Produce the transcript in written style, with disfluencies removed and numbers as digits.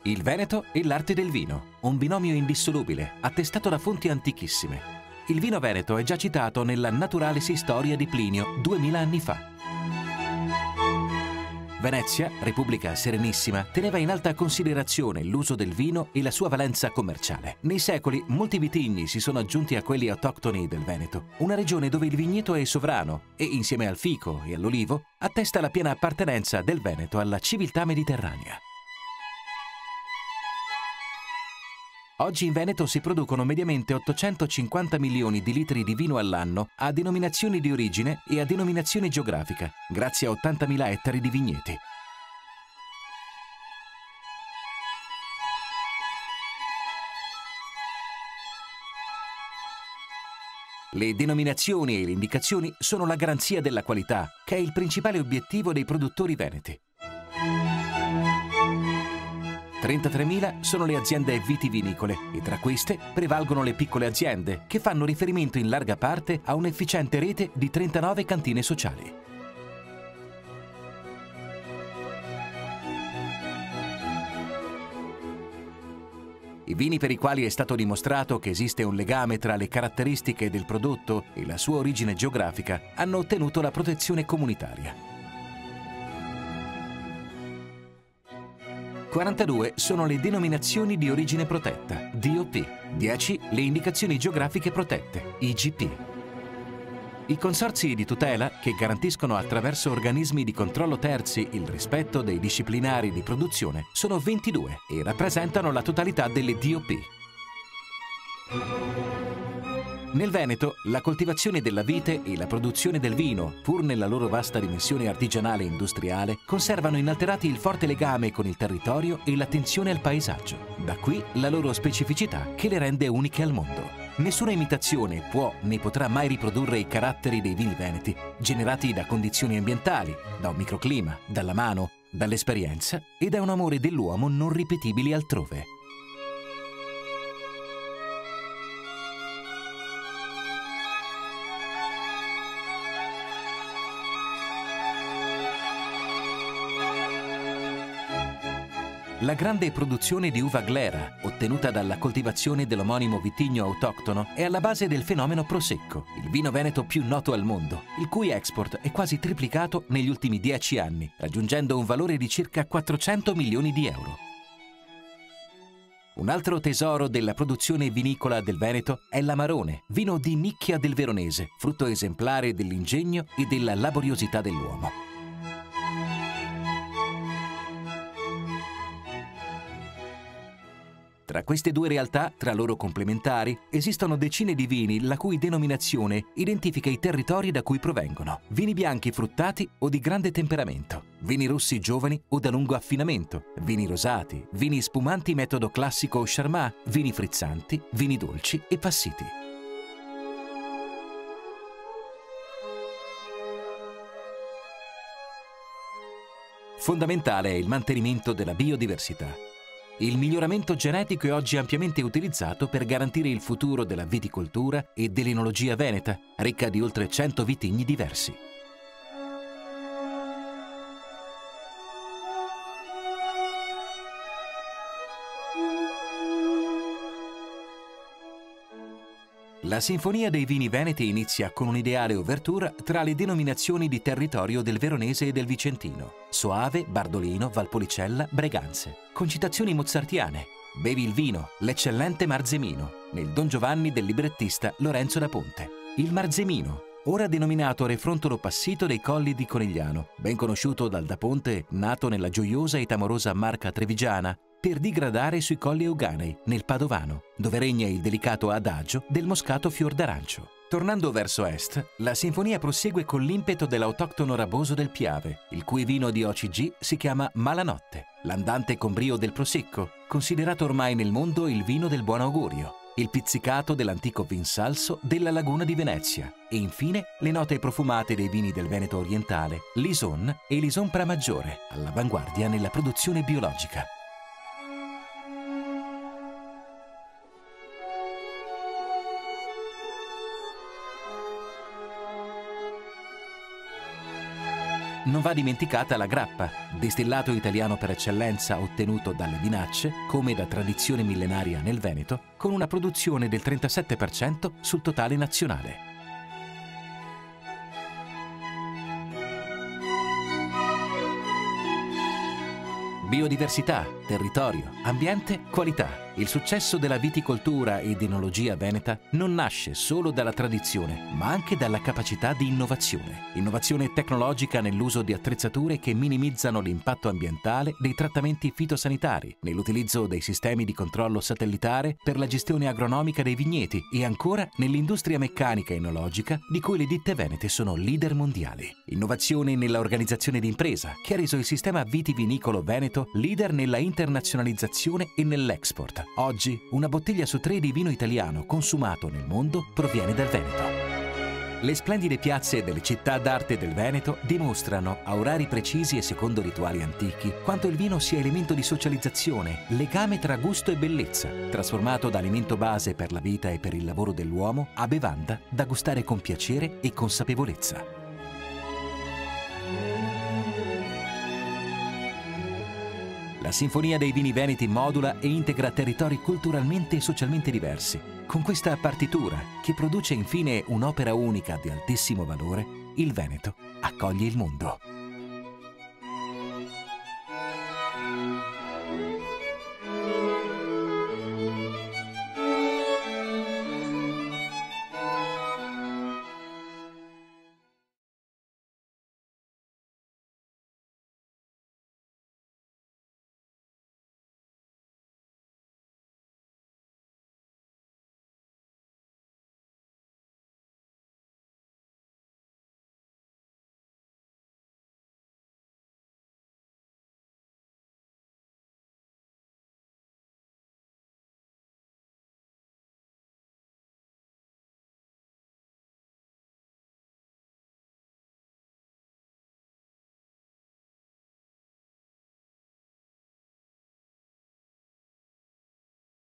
Il Veneto e l'arte del vino, un binomio indissolubile, attestato da fonti antichissime. Il vino veneto è già citato nella Naturalis Historia di Plinio 2000 anni fa. Venezia, Repubblica Serenissima, teneva in alta considerazione l'uso del vino e la sua valenza commerciale. Nei secoli, molti vitigni si sono aggiunti a quelli autoctoni del Veneto, una regione dove il vigneto è sovrano e, insieme al fico e all'olivo, attesta la piena appartenenza del Veneto alla civiltà mediterranea. Oggi in Veneto si producono mediamente 850 milioni di litri di vino all'anno a denominazioni di origine e a denominazione geografica, grazie a 80.000 ettari di vigneti. Le denominazioni e le indicazioni sono la garanzia della qualità, che è il principale obiettivo dei produttori veneti. 33.000 sono le aziende vitivinicole e tra queste prevalgono le piccole aziende che fanno riferimento in larga parte a un'efficiente rete di 39 cantine sociali. I vini per i quali è stato dimostrato che esiste un legame tra le caratteristiche del prodotto e la sua origine geografica hanno ottenuto la protezione comunitaria. 42 sono le denominazioni di origine protetta, DOP, 10 le indicazioni geografiche protette, IGP. I consorzi di tutela, che garantiscono attraverso organismi di controllo terzi il rispetto dei disciplinari di produzione, sono 22 e rappresentano la totalità delle DOP. Nel Veneto, la coltivazione della vite e la produzione del vino, pur nella loro vasta dimensione artigianale e industriale, conservano inalterati il forte legame con il territorio e l'attenzione al paesaggio. Da qui la loro specificità che le rende uniche al mondo. Nessuna imitazione può né potrà mai riprodurre i caratteri dei vini veneti, generati da condizioni ambientali, da un microclima, dalla mano, dall'esperienza e da un amore dell'uomo non ripetibili altrove. La grande produzione di uva glera, ottenuta dalla coltivazione dell'omonimo vitigno autoctono, è alla base del fenomeno Prosecco, il vino veneto più noto al mondo, il cui export è quasi triplicato negli ultimi 10 anni, raggiungendo un valore di circa 400 milioni di euro. Un altro tesoro della produzione vinicola del Veneto è l'Amarone, vino di nicchia del Veronese, frutto esemplare dell'ingegno e della laboriosità dell'uomo. Tra queste due realtà, tra loro complementari, esistono decine di vini la cui denominazione identifica i territori da cui provengono. Vini bianchi fruttati o di grande temperamento, vini rossi giovani o da lungo affinamento, vini rosati, vini spumanti metodo classico o Charmat, vini frizzanti, vini dolci e passiti. Fondamentale è il mantenimento della biodiversità. Il miglioramento genetico è oggi ampiamente utilizzato per garantire il futuro della viticoltura e dell'enologia veneta, ricca di oltre 100 vitigni diversi. La Sinfonia dei Vini Veneti inizia con un'ideale ouverture tra le denominazioni di territorio del Veronese e del Vicentino: Soave, Bardolino, Valpolicella, Breganze, con citazioni mozartiane: Bevi il vino, l'eccellente Marzemino, nel Don Giovanni del librettista Lorenzo da Ponte. Il Marzemino, ora denominato Refrontolo Passito dei Colli di Conigliano, ben conosciuto dal da Ponte, nato nella gioiosa ed amorosa Marca trevigiana, per digradare sui Colli Euganei, nel Padovano, dove regna il delicato adagio del moscato fior d'arancio. Tornando verso est, la sinfonia prosegue con l'impeto dell'autoctono raboso del Piave, il cui vino di OCG si chiama Malanotte, l'andante con brio del Prosecco, considerato ormai nel mondo il vino del buon augurio, il pizzicato dell'antico vinsalso della laguna di Venezia e infine le note profumate dei vini del Veneto orientale, Lison e Lison Pramaggiore, all'avanguardia nella produzione biologica. non va dimenticata la grappa, destillato italiano per eccellenza ottenuto dalle vinacce, come da tradizione millenaria nel Veneto, con una produzione del 37% sul totale nazionale. Biodiversità, territorio, ambiente, qualità. Il successo della viticoltura ed enologia veneta non nasce solo dalla tradizione, ma anche dalla capacità di innovazione. Innovazione tecnologica nell'uso di attrezzature che minimizzano l'impatto ambientale dei trattamenti fitosanitari, nell'utilizzo dei sistemi di controllo satellitare per la gestione agronomica dei vigneti e ancora nell'industria meccanica e enologica di cui le ditte venete sono leader mondiali. Innovazione nella organizzazione di impresa che ha reso il sistema vitivinicolo veneto leader nella internazionalizzazione e nell'export. Oggi una bottiglia su 3 di vino italiano consumato nel mondo proviene dal Veneto. Le splendide piazze delle città d'arte del Veneto dimostrano, a orari precisi e secondo rituali antichi, quanto il vino sia elemento di socializzazione, legame tra gusto e bellezza, trasformato da alimento base per la vita e per il lavoro dell'uomo a bevanda da gustare con piacere e consapevolezza. La Sinfonia dei Vini Veneti modula e integra territori culturalmente e socialmente diversi. Con questa partitura, che produce infine un'opera unica di altissimo valore, il Veneto accoglie il mondo.